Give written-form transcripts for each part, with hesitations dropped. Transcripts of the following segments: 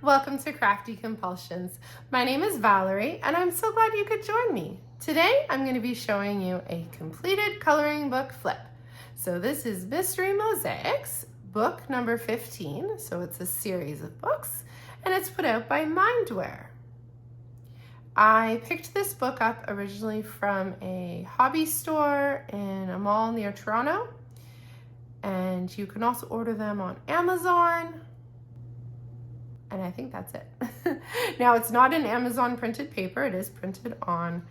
welcome to Crafty Compulsions. My name is Valerie and I'm so glad you could join me. Today I'm going to be showing you a completed coloring book flip. So this is Mystery Mosaics, book number 15, so it's a series of books, and it's put out by Mindware. I picked this book up originally from a hobby store in a mall near Toronto, and you can also order them on Amazon. And I think that's it. Now, it's not an Amazon printed paper. It is printed on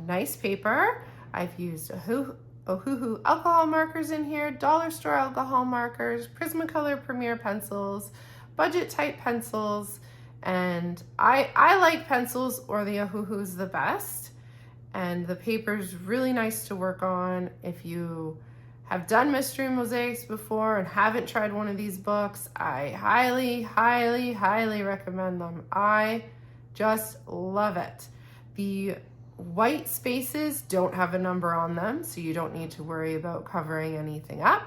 nice paper. I've used Ohuhu alcohol markers in here, dollar store alcohol markers, Prismacolor Premier pencils, budget type pencils, and I like pencils or the Ohuhu's the best. And the paper's really nice to work on. If you have done Mystery Mosaics before and haven't tried one of these books, I highly, highly, highly recommend them. I just love it. The white spaces don't have a number on them, so you don't need to worry about covering anything up.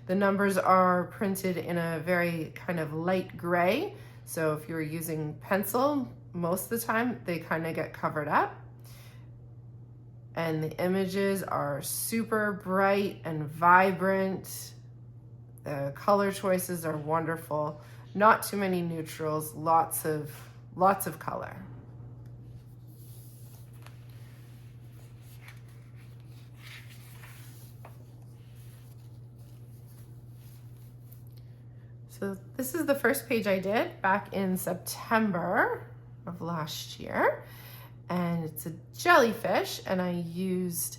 The numbers are printed in a very kind of light gray, so if you're using pencil, most of the time they kind of get covered up. And the images are super bright and vibrant. The color choices are wonderful. Not too many neutrals, lots of color. So this is the first page I did back in September of last year. And it's a jellyfish, and I used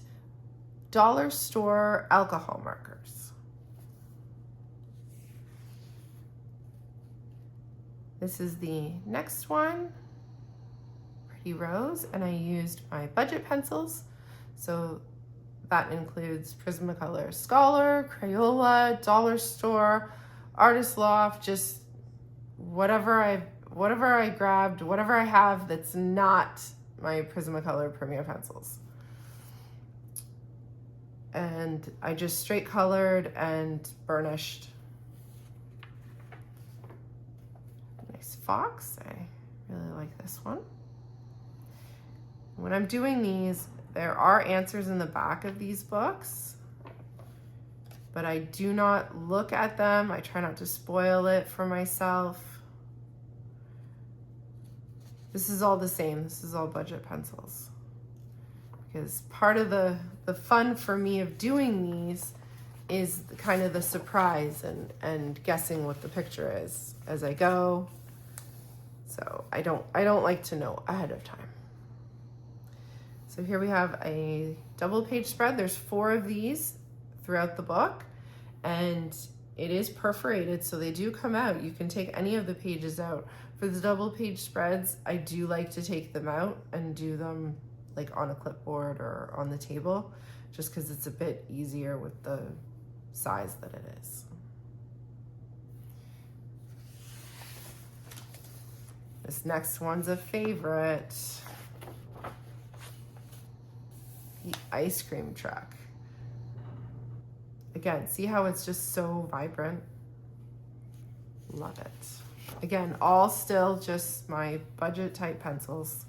dollar store alcohol markers. This is the next one, Pretty Rose, and I used my budget pencils. So that includes Prismacolor Scholar, Crayola, dollar store, Artist Loft, just whatever I grabbed, whatever I have that's not my Prismacolor Premier pencils. And I just straight colored and burnished. Nice fox, I really like this one. When I'm doing these, there are answers in the back of these books, but I do not look at them. I try not to spoil it for myself. This is all the same. This is all budget pencils. Because part of the fun for me of doing these is kind of the surprise and guessing what the picture is as I go. So I don't like to know ahead of time. So here we have a double page spread. There's 4 of these throughout the book, and it is perforated, so they do come out. You can take any of the pages out. For the double page spreads, I do like to take them out and do them like on a clipboard or on the table, just because it's a bit easier with the size that it is. This next one's a favorite. The ice cream truck. Again, see how it's just so vibrant? Love it. Again, all still just my budget type pencils.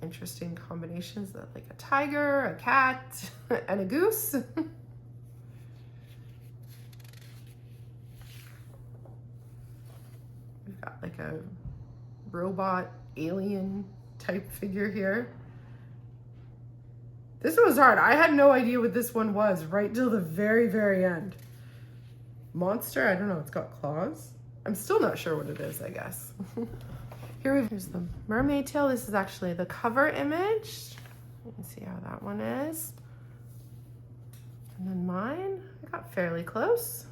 Interesting combinations, that like a tiger, a cat, and a goose. We've got like a robot alien type figure here. This one was hard. I had no idea what this one was right till the very, very end. Monster, I don't know, it's got claws. I'm still not sure what it is, I guess. Here's the mermaid tail. This is actually the cover image. You can see how that one is. And then mine, I got fairly close.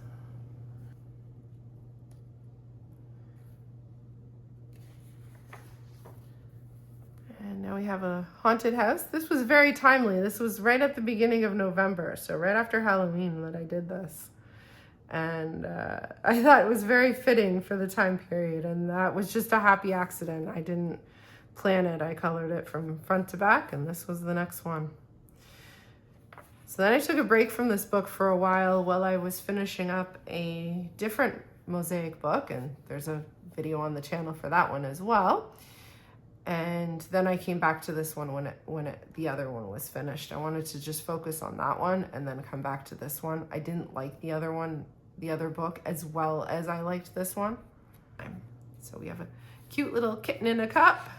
And now we have a haunted house. This was very timely. This was right at the beginning of November, so right after Halloween that I did this. And I thought it was very fitting for the time period, and that was just a happy accident. I didn't plan it. I colored it from front to back, and this was the next one. So then I took a break from this book for a while I was finishing up a different Mosaic book, and there's a video on the channel for that one as well. And then I came back to this one when the other one was finished. I wanted to just focus on that one and then come back to this one. I didn't like the other one, the other book, as well as I liked this one. So we have a cute little kitten in a cup.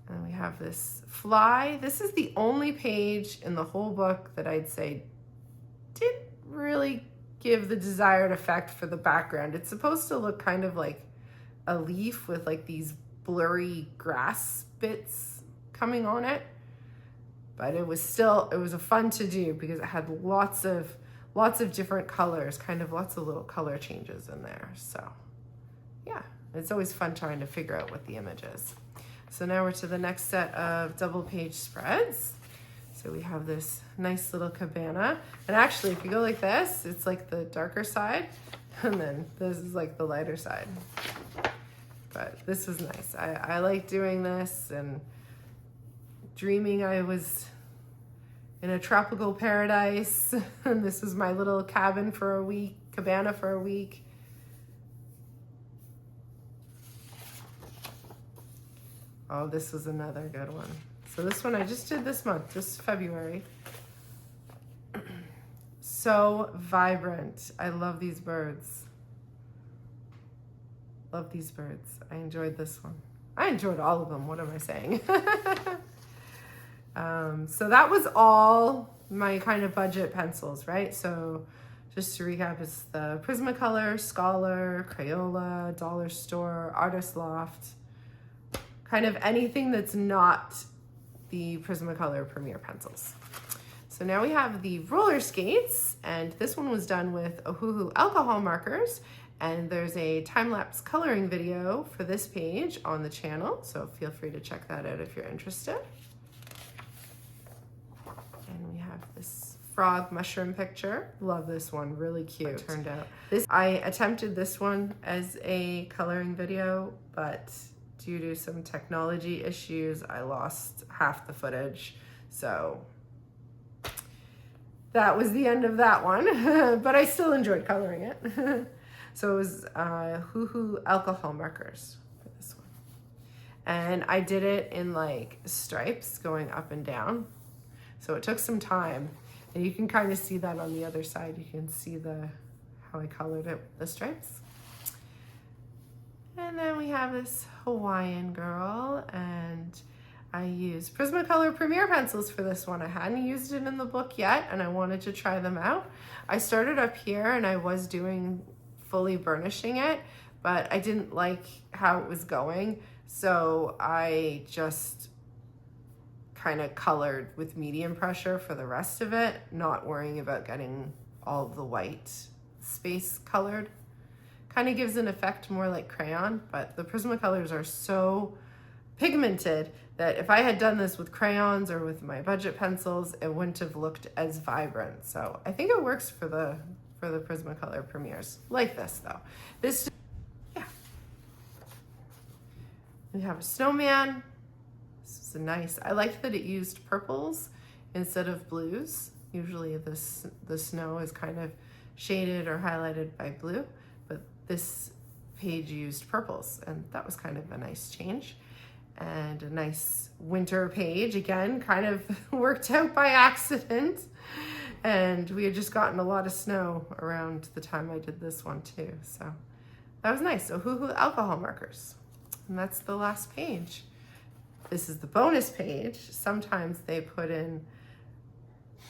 And we have this fly. This is the only page in the whole book that I'd say didn't really give the desired effect for the background. It's supposed to look kind of like a leaf with like these blurry grass bits coming on it, but it was a fun to do because it had lots of different colors, kind of lots of little color changes in there. So yeah, it's always fun trying to figure out what the image is. So now we're to the next set of double page spreads. So we have this nice little cabana, and actually if you go like this, it's like the darker side, and then this is like the lighter side. But this was nice. I like doing this and dreaming I was in a tropical paradise. And this was my little cabana for a week. Oh, this was another good one. So this one I just did this month, this February. So vibrant. I love these birds. Love these birds. I enjoyed this one. I enjoyed all of them. What am I saying? So that was all my kind of budget pencils, right? So just to recap, it's the Prismacolor, Scholar, Crayola, Dollar Store, Artist Loft, kind of anything that's not the Prismacolor Premier pencils. So now we have the roller skates, and this one was done with Ohuhu alcohol markers. And there's a time-lapse coloring video for this page on the channel, so feel free to check that out if you're interested. And we have this frog mushroom picture. Love this one, really cute. It turned out. I attempted this one as a coloring video, but due to some technology issues, I lost half the footage. So that was the end of that one, but I still enjoyed coloring it. So it was Ohuhu alcohol markers for this one. And I did it in like stripes going up and down. So it took some time, and you can kind of see that on the other side. You can see how I colored it with the stripes. And then we have this Hawaiian girl, and I used Prismacolor Premier pencils for this one. I hadn't used it in the book yet, and I wanted to try them out. I started up here, and I was doing fully burnishing it, but I didn't like how it was going, so I just kind of colored with medium pressure for the rest of it, not worrying about getting all of the white space colored. Kind of gives an effect more like crayon, but the Prismacolors are so pigmented that if I had done this with crayons or with my budget pencils, it wouldn't have looked as vibrant. So I think it works for the Prismacolor Premiers. Like this though. Yeah. We have a snowman. This is nice. I liked that it used purples instead of blues. Usually the snow is kind of shaded or highlighted by blue, but this page used purples, and that was kind of a nice change. And a nice winter page, again, kind of worked out by accident. And we had just gotten a lot of snow around the time I did this one too. So that was nice. So Ohuhu alcohol markers. And that's the last page. This is the bonus page. Sometimes they put in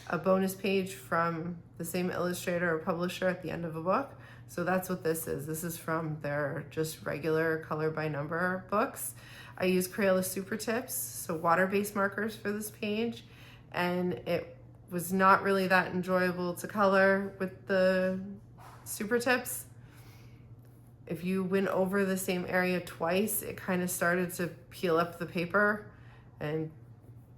a bonus page from the same illustrator or publisher at the end of a book. So that's what this is. This is from their just regular color by number books. I use Crayola Super Tips, so water-based markers for this page, and it was not really that enjoyable to color with the Super Tips. If you went over the same area twice, it kind of started to peel up the paper, and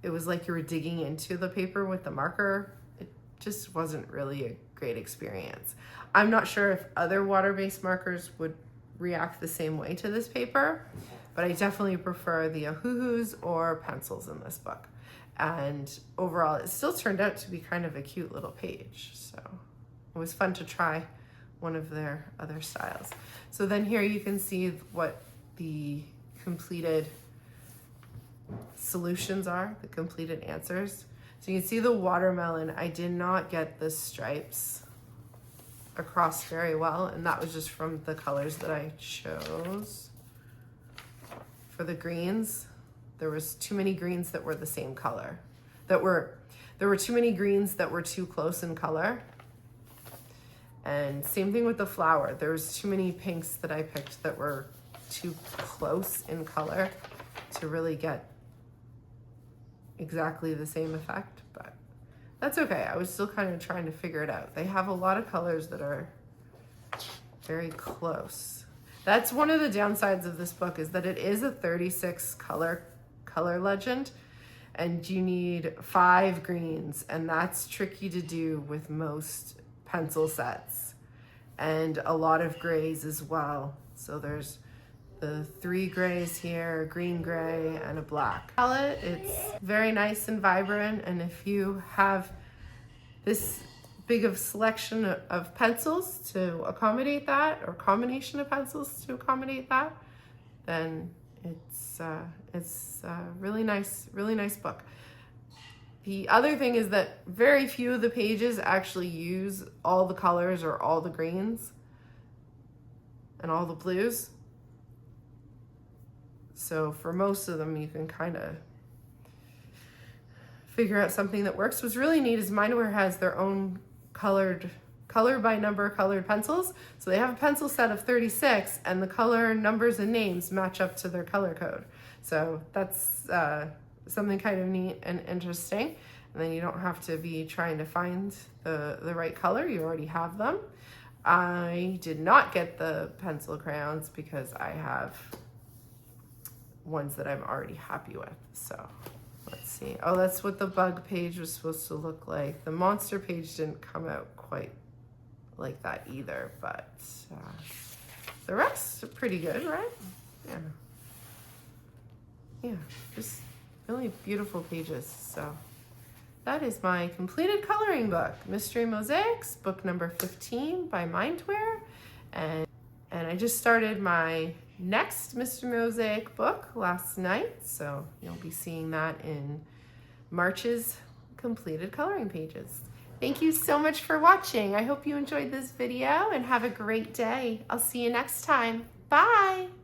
it was like you were digging into the paper with the marker. It just wasn't really a great experience. I'm not sure if other water-based markers would react the same way to this paper, but I definitely prefer the Ohuhus or pencils in this book. And overall, it still turned out to be kind of a cute little page. So it was fun to try one of their other styles. So then here you can see what the completed solutions are, the completed answers. So you can see the watermelon, I did not get the stripes across very well, and that was just from the colors that I chose. For the greens, there was too many greens that were the same color. There were too many greens that were too close in color. And same thing with the flower. There was too many pinks that I picked that were too close in color to really get exactly the same effect, but that's okay. I was still kind of trying to figure it out. They have a lot of colors that are very close. That's one of the downsides of this book, is that it is a 36 color legend, and you need 5 greens, and that's tricky to do with most pencil sets, and a lot of grays as well. So there's the 3 grays here, a green gray and a black palette. It's very nice and vibrant, and if you have this big of selection of pencils to accommodate that, or combination of pencils to accommodate that, then it's a really nice book. The other thing is that very few of the pages actually use all the colors or all the greens and all the blues. So for most of them, you can kind of figure out something that works. What's really neat is Mindware has their own color by number colored pencils. So they have a pencil set of 36, and the color numbers and names match up to their color code. So that's something kind of neat and interesting. And then you don't have to be trying to find the right color. You already have them. I did not get the pencil crayons because I have ones that I'm already happy with. So let's see. Oh, that's what the bug page was supposed to look like. The monster page didn't come out quite like that either, but the rest are pretty good, right? Yeah, just really beautiful pages. So that is my completed coloring book, Mystery Mosaics, book number 15 by Mindware. And I just started my next Mystery Mosaic book last night, so you'll be seeing that in March's completed coloring pages. Thank you so much for watching. I hope you enjoyed this video and have a great day. I'll see you next time. Bye!